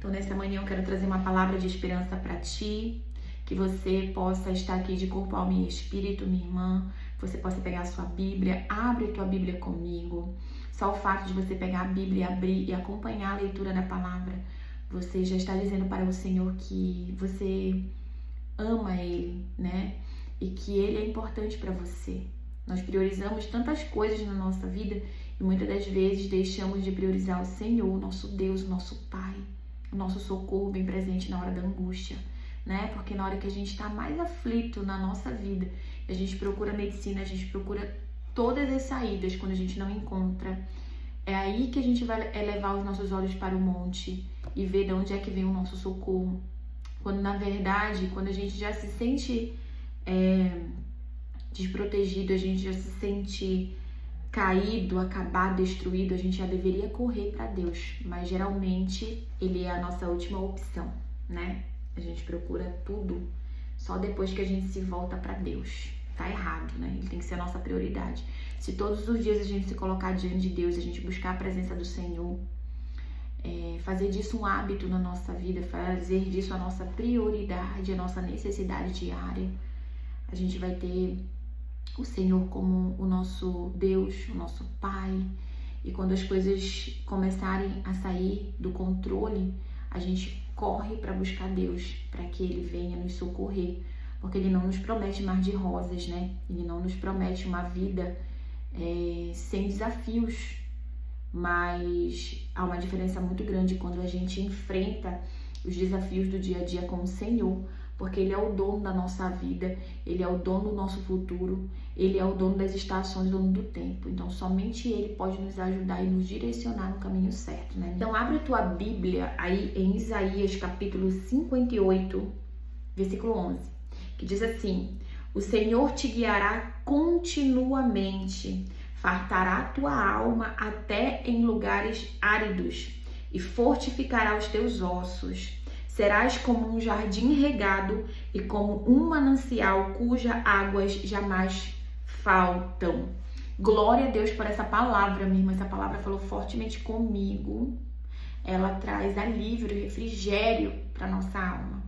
Então, nessa manhã eu quero trazer uma palavra de esperança para ti, que você possa estar aqui de corpo, alma e espírito, minha irmã. Você possa pegar a sua Bíblia, abre a tua Bíblia comigo. Só o fato de você pegar a Bíblia, abrir e acompanhar a leitura da palavra, você já está dizendo para o Senhor que você ama Ele, né? E que Ele é importante para você. Nós priorizamos tantas coisas na nossa vida e muitas das vezes deixamos de priorizar o Senhor, nosso Deus, o nosso Pai, o nosso socorro bem presente na hora da angústia, né? Porque na hora que a gente está mais aflito na nossa vida, a gente procura medicina, a gente procura todas as saídas. Quando a gente não encontra, é aí que a gente vai elevar os nossos olhos para o monte e ver de onde é que vem o nosso socorro. Quando na verdade, quando a gente já se sente desprotegido, a gente já se sente caído, acabado, destruído, a gente já deveria correr para Deus, mas geralmente Ele é a nossa última opção, né? A gente procura tudo só depois que a gente se volta para Deus. Tá errado, né? Ele tem que ser a nossa prioridade. Se todos os dias a gente se colocar diante de Deus, a gente buscar a presença do Senhor, fazer disso um hábito na nossa vida, fazer disso a nossa prioridade, a nossa necessidade diária, a gente vai ter o Senhor como o nosso Deus, o nosso Pai. E quando as coisas começarem a sair do controle, a gente corre para buscar Deus, para que Ele venha nos socorrer. Porque Ele não nos promete mar de rosas, né? Ele não nos promete uma vida sem desafios. Mas há uma diferença muito grande quando a gente enfrenta os desafios do dia a dia com o Senhor. Porque Ele é o dono da nossa vida, Ele é o dono do nosso futuro, Ele é o dono das estações, dono do tempo. Então, somente Ele pode nos ajudar e nos direcionar no caminho certo, né? Então, abre a tua Bíblia aí em Isaías, capítulo 58, versículo 11, que diz assim: o Senhor te guiará continuamente, fartará a tua alma até em lugares áridos e fortificará os teus ossos. Serás como um jardim regado e como um manancial cujas águas jamais faltam. Glória a Deus por essa palavra, minha irmã. Essa palavra falou fortemente comigo. Ela traz alívio e refrigério para nossa alma.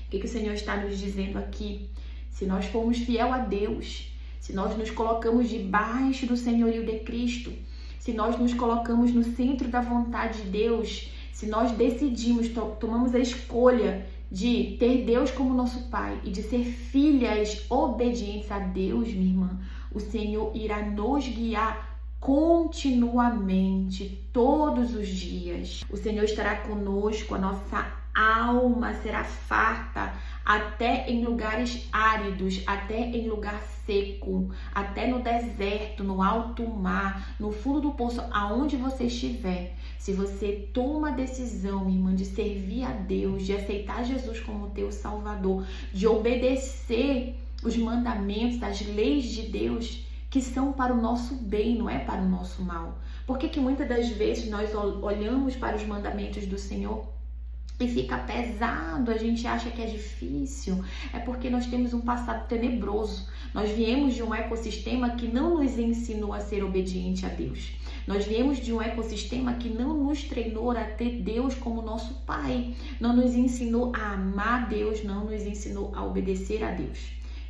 O que o Senhor está nos dizendo aqui? Se nós formos fiel a Deus, se nós nos colocamos debaixo do senhorio de Cristo, se nós nos colocamos no centro da vontade de Deus, se nós decidimos, tomamos a escolha de ter Deus como nosso Pai e de ser filhas obedientes a Deus, minha irmã, o Senhor irá nos guiar continuamente, todos os dias. O Senhor estará conosco, a nossa alma será farta, até em lugares áridos, até em lugar seco, até no deserto, no alto mar, no fundo do poço, aonde você estiver. Se você toma a decisão, minha irmã, de servir a Deus, de aceitar Jesus como teu Salvador, de obedecer os mandamentos, as leis de Deus, que são para o nosso bem, não é para o nosso mal. Por que muitas das vezes nós olhamos para os mandamentos do Senhor e fica pesado, a gente acha que é difícil? É porque nós temos um passado tenebroso. Nós viemos de um ecossistema que não nos ensinou a ser obediente a Deus. Nós viemos de um ecossistema que não nos treinou a ter Deus como nosso Pai. Não nos ensinou a amar Deus, não nos ensinou a obedecer a Deus,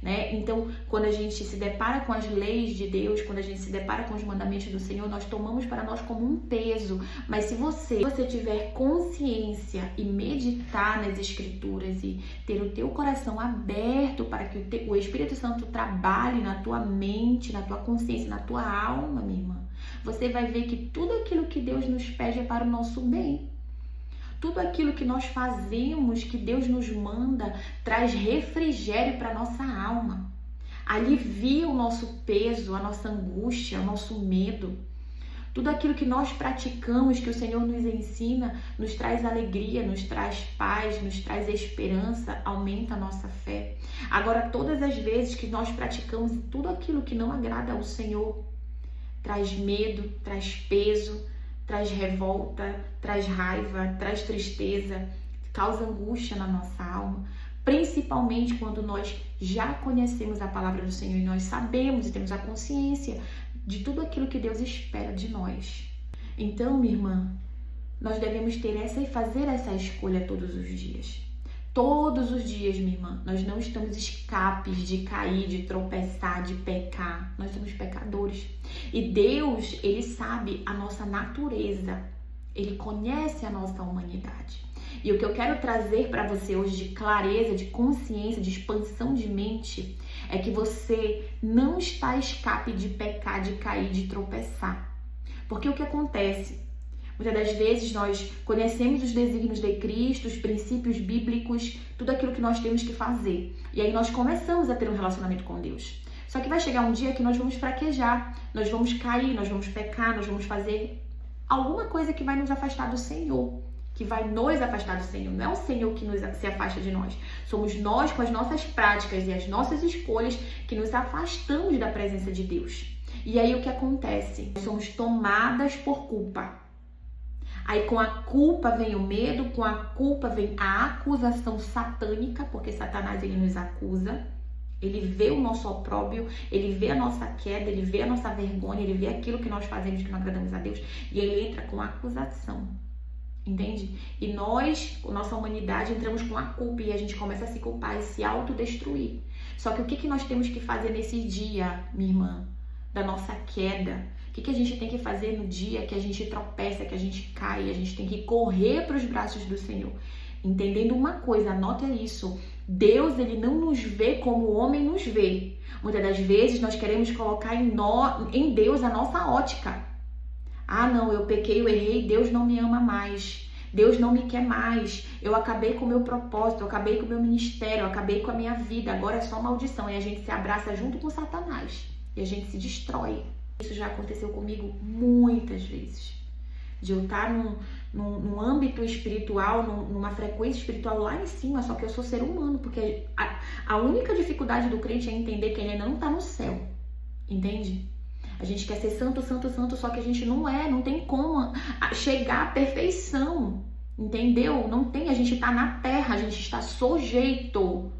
né? Então, quando a gente se depara com as leis de Deus, quando a gente se depara com os mandamentos do Senhor, nós tomamos para nós como um peso. Mas se você tiver consciência e meditar nas Escrituras e ter o teu coração aberto para que o Espírito Santo trabalhe na tua mente, na tua consciência, na tua alma, minha irmã, você vai ver que tudo aquilo que Deus nos pede é para o nosso bem. Tudo aquilo que nós fazemos, que Deus nos manda, traz refrigério para a nossa alma. Alivia o nosso peso, a nossa angústia, o nosso medo. Tudo aquilo que nós praticamos, que o Senhor nos ensina, nos traz alegria, nos traz paz, nos traz esperança, aumenta a nossa fé. Agora, todas as vezes que nós praticamos tudo aquilo que não agrada ao Senhor, traz medo, traz peso, traz revolta, traz raiva, traz tristeza, causa angústia na nossa alma, principalmente quando nós já conhecemos a palavra do Senhor e nós sabemos e temos a consciência de tudo aquilo que Deus espera de nós. Então, minha irmã, nós devemos ter essa e fazer essa escolha todos os dias. Todos os dias, minha irmã, nós não estamos escapes de cair, de tropeçar, de pecar. Nós somos pecadores. E Deus, Ele sabe a nossa natureza. Ele conhece a nossa humanidade. E o que eu quero trazer para você hoje de clareza, de consciência, de expansão de mente, é que você não está escape de pecar, de cair, de tropeçar. Porque o que acontece? Muitas das vezes nós conhecemos os desígnios de Cristo, os princípios bíblicos, tudo aquilo que nós temos que fazer. E aí nós começamos a ter um relacionamento com Deus. Só que vai chegar um dia que nós vamos fraquejar, nós vamos cair, nós vamos pecar, nós vamos fazer alguma coisa que vai nos afastar do Senhor. Que vai nos afastar do Senhor. Não é o Senhor que se afasta de nós. Somos nós com as nossas práticas e as nossas escolhas que nos afastamos da presença de Deus. E aí o que acontece? Somos tomadas por culpa. Aí com a culpa vem o medo, com a culpa vem a acusação satânica, porque Satanás ele nos acusa, ele vê o nosso opróbrio, ele vê a nossa queda, ele vê a nossa vergonha, ele vê aquilo que nós fazemos que não agradamos a Deus e ele entra com a acusação, entende? E nós, com nossa humanidade, entramos com a culpa e a gente começa a se culpar e se autodestruir. Só que o que nós temos que fazer nesse dia, minha irmã, da nossa queda? O que a gente tem que fazer no dia que a gente tropeça, que a gente cai? A gente tem que correr para os braços do Senhor. Entendendo uma coisa, anota isso. Deus, ele não nos vê como o homem nos vê. Muitas das vezes nós queremos colocar em Deus a nossa ótica. Ah, não, eu pequei, eu errei, Deus não me ama mais. Deus não me quer mais. Eu acabei com o meu propósito, eu acabei com o meu ministério, eu acabei com a minha vida. Agora é só maldição. E a gente se abraça junto com Satanás. E a gente se destrói. Isso já aconteceu comigo muitas vezes. De eu estar num âmbito espiritual, numa frequência espiritual lá em cima, só que eu sou ser humano. Porque a única dificuldade do crente é entender que ele não está no céu. Entende? A gente quer ser santo, santo, santo, só que a gente não é, não tem como chegar à perfeição. Entendeu? Não tem, a gente está na terra, a gente está sujeito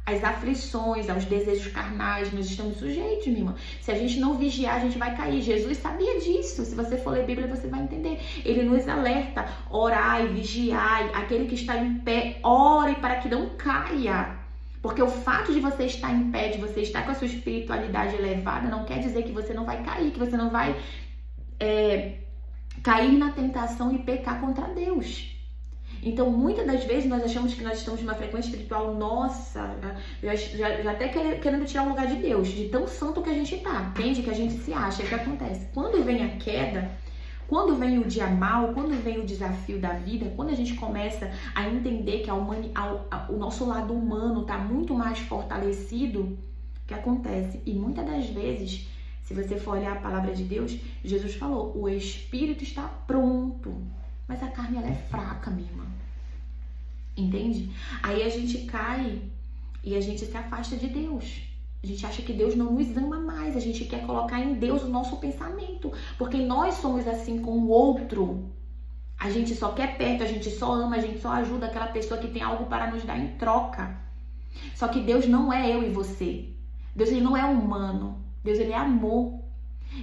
às aflições, aos desejos carnais, nós estamos sujeitos, minha irmã. Se a gente não vigiar, a gente vai cair. Jesus sabia disso. Se você for ler Bíblia, você vai entender. Ele nos alerta, orai, vigiai, aquele que está em pé, ore para que não caia. Porque o fato de você estar em pé, de você estar com a sua espiritualidade elevada, não quer dizer que você não vai cair, que você não vai cair na tentação e pecar contra Deus. Então, muitas das vezes, nós achamos que nós estamos numa frequência espiritual, nossa, já até querendo tirar o lugar de Deus, de tão santo que a gente tá, entende? Que a gente se acha. O que acontece? Quando vem a queda, quando vem o dia mau, quando vem o desafio da vida, quando a gente começa a entender que o nosso lado humano tá muito mais fortalecido, o que acontece? E muitas das vezes, se você for olhar a palavra de Deus, Jesus falou, o espírito está pronto, mas a carne ela é fraca, minha irmã. Entende? Aí a gente cai e a gente se afasta de Deus. A gente acha que Deus não nos ama mais. A gente quer colocar em Deus o nosso pensamento. Porque nós somos assim com o outro. A gente só quer perto, a gente só ama, a gente só ajuda aquela pessoa que tem algo para nos dar em troca. Só que Deus não é eu e você. Deus ele não é humano. Deus ele é amor.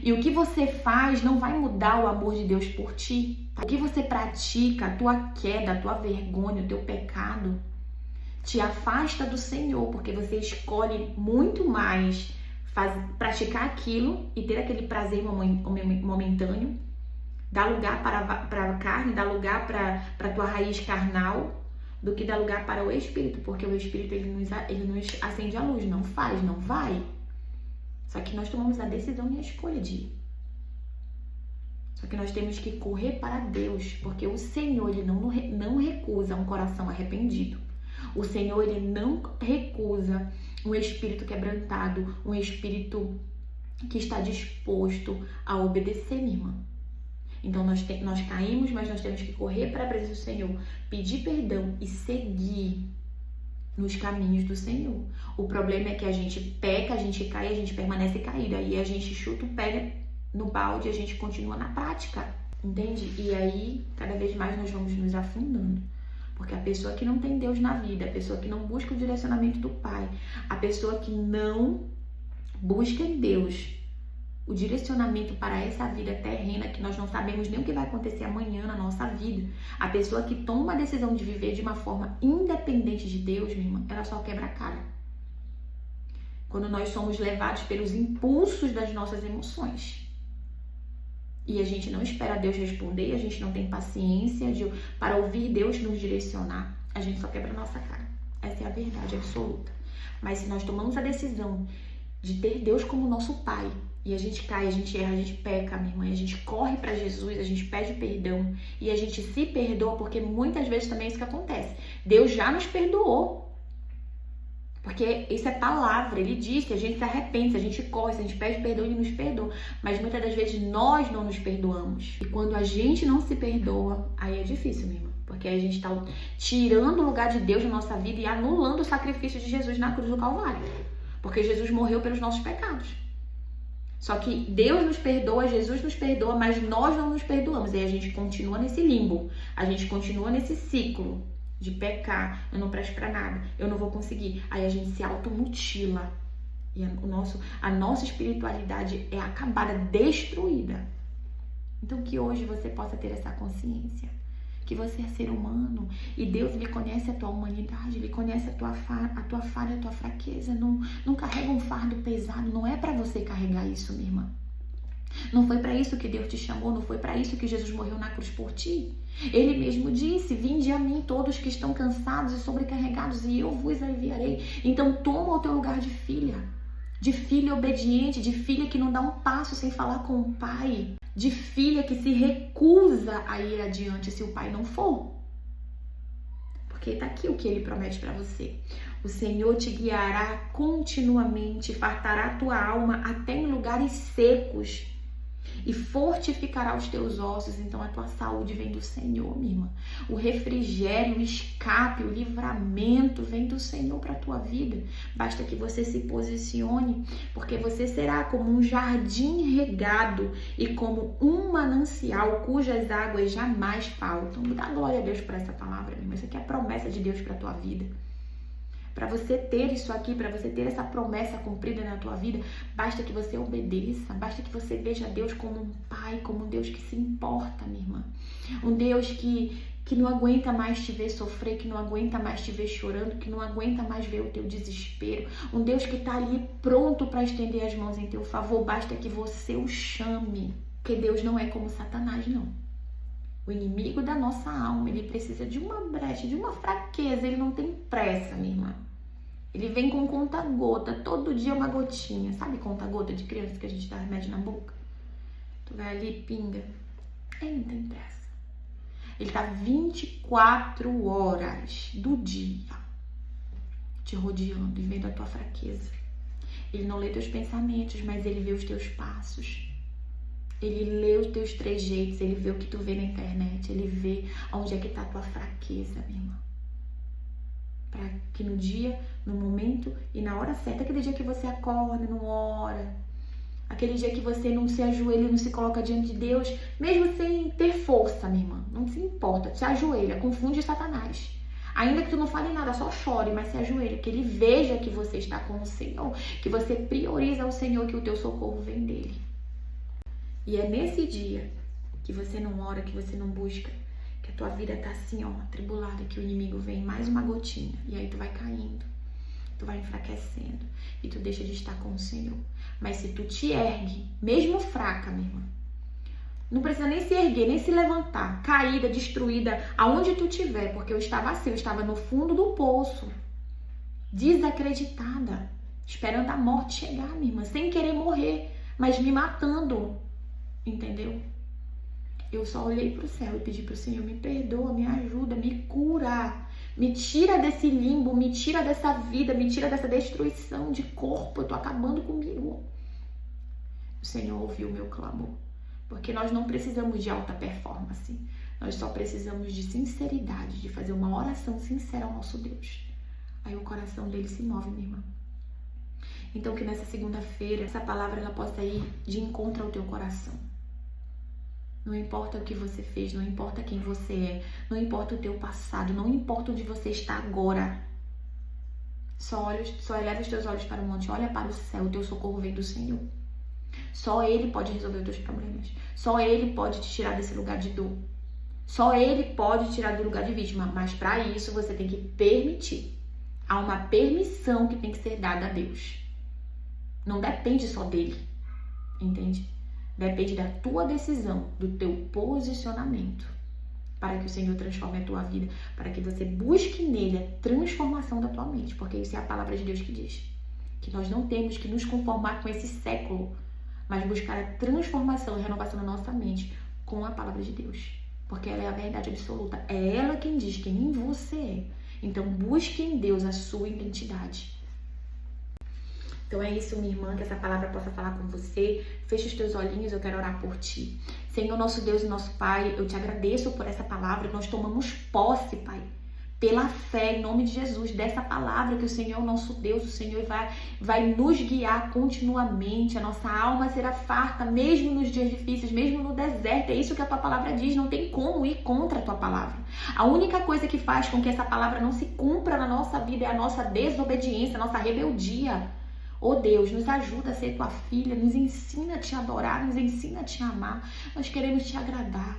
E o que você faz não vai mudar o amor de Deus por ti. O que você pratica, a tua queda, a tua vergonha, o teu pecado, te afasta do Senhor, porque você escolhe muito mais praticar aquilo e ter aquele prazer momentâneo, dar lugar para a carne, dar lugar para a tua raiz carnal, do que dar lugar para o Espírito, porque o Espírito ele nos acende a luz, não faz, não vai. Só que nós tomamos a decisão e a escolha de ir. Só que nós temos que correr para Deus, porque o Senhor ele não recusa um coração arrependido. O Senhor ele não recusa um espírito quebrantado, um espírito que está disposto a obedecer, minha irmã. Então nós caímos, mas nós temos que correr para a presença do Senhor, pedir perdão e seguir nos caminhos do Senhor. O problema é que a gente peca, a gente cai, a gente permanece caído. Aí a gente chuta o pé no balde e a gente continua na prática, entende? E aí, cada vez mais nós vamos nos afundando. Porque a pessoa que não tem Deus na vida, a pessoa que não busca o direcionamento do Pai, a pessoa que não busca em Deus o direcionamento para essa vida terrena, que nós não sabemos nem o que vai acontecer amanhã na nossa vida. A pessoa que toma a decisão de viver de uma forma independente de Deus, minha irmã, ela só quebra a cara. Quando nós somos levados pelos impulsos das nossas emoções. E a gente não espera Deus responder, a gente não tem paciência para ouvir Deus nos direcionar, a gente só quebra a nossa cara. Essa é a verdade absoluta. Mas se nós tomamos a decisão de ter Deus como nosso Pai, e a gente cai, a gente erra, a gente peca, minha irmã, a gente corre para Jesus, a gente pede perdão, e a gente se perdoa, porque muitas vezes também é isso que acontece. Deus já nos perdoou. Porque isso é palavra, ele disse, a gente se arrepende, a gente corre, a gente pede perdão, ele nos perdoa. Mas muitas das vezes nós não nos perdoamos. E quando a gente não se perdoa, aí é difícil mesmo. Porque a gente está tirando o lugar de Deus na nossa vida e anulando o sacrifício de Jesus na cruz do Calvário. Porque Jesus morreu pelos nossos pecados. Só que Deus nos perdoa, Jesus nos perdoa, mas nós não nos perdoamos. E aí a gente continua nesse limbo, a gente continua nesse ciclo de pecar, eu não presto pra nada, eu não vou conseguir. Aí a gente se automutila. E a nossa espiritualidade é acabada, destruída. Então que hoje você possa ter essa consciência. Que você é ser humano. E Deus, Ele conhece a tua humanidade, Ele conhece a tua falha, a tua fraqueza. Não carrega um fardo pesado. Não é pra você carregar isso, minha irmã. Não foi para isso que Deus te chamou, não foi para isso que Jesus morreu na cruz por ti. Ele mesmo disse, vinde a mim todos que estão cansados e sobrecarregados e eu vos aliviarei. Então toma o teu lugar de filha obediente, de filha que não dá um passo sem falar com o pai, de filha que se recusa a ir adiante se o pai não for. Porque tá aqui o que ele promete para você. O Senhor te guiará continuamente, fartará a tua alma até em lugares secos e fortificará os teus ossos. Então a tua saúde vem do Senhor, minha irmã. O refrigério, o escape, o livramento vem do Senhor para a tua vida. Basta que você se posicione, porque você será como um jardim regado e como um manancial cujas águas jamais faltam. Dá glória a Deus por essa palavra, minha irmã. Isso aqui é a promessa de Deus para a tua vida. Para você ter isso aqui, para você ter essa promessa cumprida na tua vida, basta que você obedeça, basta que você veja Deus como um pai, como um Deus que se importa, minha irmã. Um Deus que não aguenta mais te ver sofrer, que não aguenta mais te ver chorando, que não aguenta mais ver o teu desespero. Um Deus que está ali pronto para estender as mãos em teu favor, basta que você o chame. Porque Deus não é como Satanás, não. O inimigo da nossa alma, ele precisa de uma brecha, de uma fraqueza, ele não tem pressa, minha irmã. Ele vem com conta-gota, todo dia uma gotinha. Sabe conta-gota de criança que a gente dá remédio na boca? Tu vai ali e pinga. Ele não tem pressa. Ele tá 24 horas do dia te rodeando e vendo a tua fraqueza. Ele não lê teus pensamentos, mas ele vê os teus passos. Ele lê os teus trejeitos, ele vê o que tu vê na internet, ele vê onde é que tá a tua fraqueza, minha irmã. Para que no dia, no momento e na hora certa, aquele dia que você acorda, não ora, aquele dia que você não se ajoelha, não se coloca diante de Deus, mesmo sem ter força, minha irmã, não se importa, se ajoelha, confunde Satanás. Ainda que tu não fale nada, só chore, mas se ajoelha, que ele veja que você está com o Senhor, que você prioriza o Senhor, que o teu socorro vem dele. E é nesse dia que você não ora, que você não busca, que a tua vida tá assim, ó, atribulada, que o inimigo vem mais uma gotinha. E aí tu vai caindo, tu vai enfraquecendo e tu deixa de estar com o Senhor. Mas se tu te ergue, mesmo fraca, minha irmã, não precisa nem se erguer, nem se levantar, caída, destruída, aonde tu estiver, porque eu estava assim, eu estava no fundo do poço, desacreditada, esperando a morte chegar, minha irmã, sem querer morrer, mas me matando. Entendeu? Eu só olhei pro céu e pedi pro Senhor, me perdoa, me ajuda, me cura, me tira desse limbo, me tira dessa vida, me tira dessa destruição de corpo, eu tô acabando comigo. O Senhor ouviu o meu clamor, porque nós não precisamos de alta performance, nós só precisamos de sinceridade, de fazer uma oração sincera ao nosso Deus. Aí o coração dele se move, minha irmã. Então que nessa segunda-feira, essa palavra ela possa ir de encontro ao teu coração. Não importa o que você fez, não importa quem você é, não importa o teu passado, não importa onde você está agora. Só eleva os teus olhos para o monte, olha para o céu, o teu socorro vem do Senhor. Só Ele pode resolver os teus problemas. Só Ele pode te tirar desse lugar de dor. Só Ele pode tirar do lugar de vítima. Mas para isso você tem que permitir. Há uma permissão que tem que ser dada a Deus. Não depende só dele, entende? Depende da tua decisão, do teu posicionamento, para que o Senhor transforme a tua vida, para que você busque nele a transformação da tua mente, porque isso é a palavra de Deus que diz. Que nós não temos que nos conformar com esse século, mas buscar a transformação e renovação da nossa mente com a palavra de Deus. Porque ela é a verdade absoluta. É ela quem diz quem em você é. Então busque em Deus a sua identidade. Então é isso, minha irmã, que essa palavra possa falar com você. Feche os teus olhinhos, eu quero orar por ti. Senhor, nosso Deus e nosso Pai, eu te agradeço por essa palavra. Nós tomamos posse, Pai, pela fé, em nome de Jesus, dessa palavra que o Senhor é o nosso Deus. O Senhor vai nos guiar continuamente. A nossa alma será farta, mesmo nos dias difíceis, mesmo no deserto. É isso que a tua palavra diz. Não tem como ir contra a tua palavra. A única coisa que faz com que essa palavra não se cumpra na nossa vida é a nossa desobediência, a nossa rebeldia. Oh Deus, nos ajuda a ser tua filha, nos ensina a te adorar, nos ensina a te amar. Nós queremos te agradar.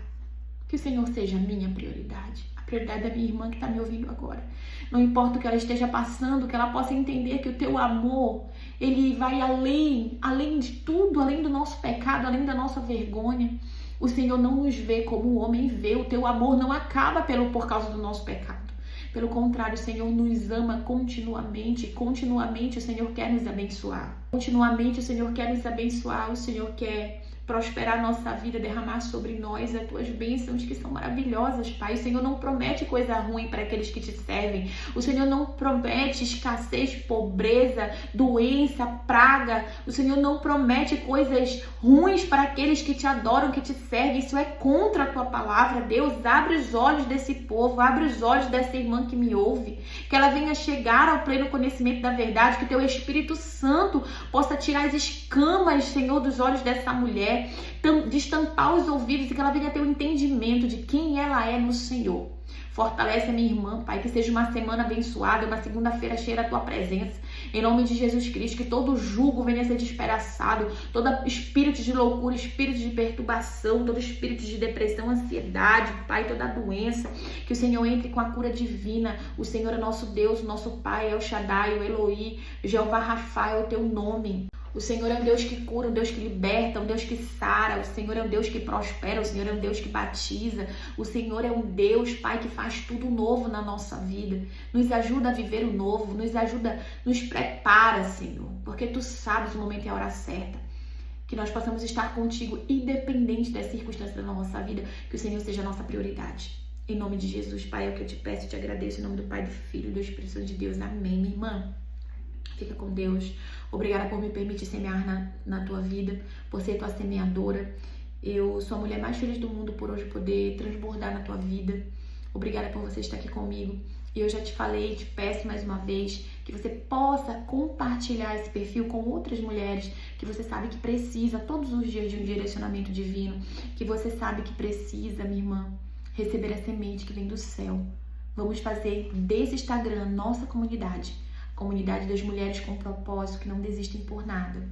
Que o Senhor seja a minha prioridade, a prioridade da minha irmã que está me ouvindo agora. Não importa o que ela esteja passando, que ela possa entender que o teu amor, ele vai além de tudo, além do nosso pecado, além da nossa vergonha. O Senhor não nos vê como o homem vê, o teu amor não acaba por causa do nosso pecado. Pelo contrário, o Senhor nos ama continuamente. Continuamente o Senhor quer nos abençoar. Continuamente o Senhor quer nos abençoar. O Senhor quer prosperar a nossa vida, derramar sobre nós as tuas bênçãos que são maravilhosas, Pai. O Senhor não promete coisa ruim para aqueles que te servem. O Senhor não promete escassez, pobreza, doença, praga. O Senhor não promete coisas ruins para aqueles que te adoram, que te servem. Isso é contra a tua palavra. Deus, abre os olhos desse povo, abre os olhos dessa irmã que me ouve, que ela venha chegar ao pleno conhecimento da verdade, que teu Espírito Santo possa tirar as escamas, Senhor, dos olhos dessa mulher, destampar os ouvidos e que ela venha ter o entendimento de quem ela é no Senhor. Fortalece a minha irmã, Pai, que seja uma semana abençoada, uma segunda-feira cheia da tua presença. Em nome de Jesus Cristo, que todo jugo venha a ser despedaçado, todo espírito de loucura, espírito de perturbação, todo espírito de depressão, ansiedade, Pai, toda doença, que o Senhor entre com a cura divina. O Senhor é nosso Deus, o nosso Pai, é o Shaddai, o Eloí, Jeová Rafa é o teu nome. O Senhor é um Deus que cura, um Deus que liberta, um Deus que sara. O Senhor é um Deus que prospera, o Senhor é um Deus que batiza. O Senhor é um Deus, Pai, que faz tudo novo na nossa vida. Nos ajuda a viver o novo, nos prepara, Senhor, porque Tu sabes o momento e a hora certa. Que nós possamos estar contigo, independente das circunstâncias da nossa vida, que o Senhor seja a nossa prioridade. Em nome de Jesus, Pai, é o que eu te peço e te agradeço. Em nome do Pai, do Filho e do Espírito Santo de Deus. Amém, minha irmã. Fica com Deus. Obrigada por me permitir semear na tua vida, por ser tua semeadora. Eu sou a mulher mais feliz do mundo por hoje poder transbordar na tua vida. Obrigada por você estar aqui comigo. E eu já te falei, te peço mais uma vez que você possa compartilhar esse perfil com outras mulheres que você sabe que precisa todos os dias de um direcionamento divino, que você sabe que precisa, minha irmã, receber a semente que vem do céu. Vamos fazer desse Instagram nossa comunidade. Comunidade das mulheres com propósito que não desistem por nada.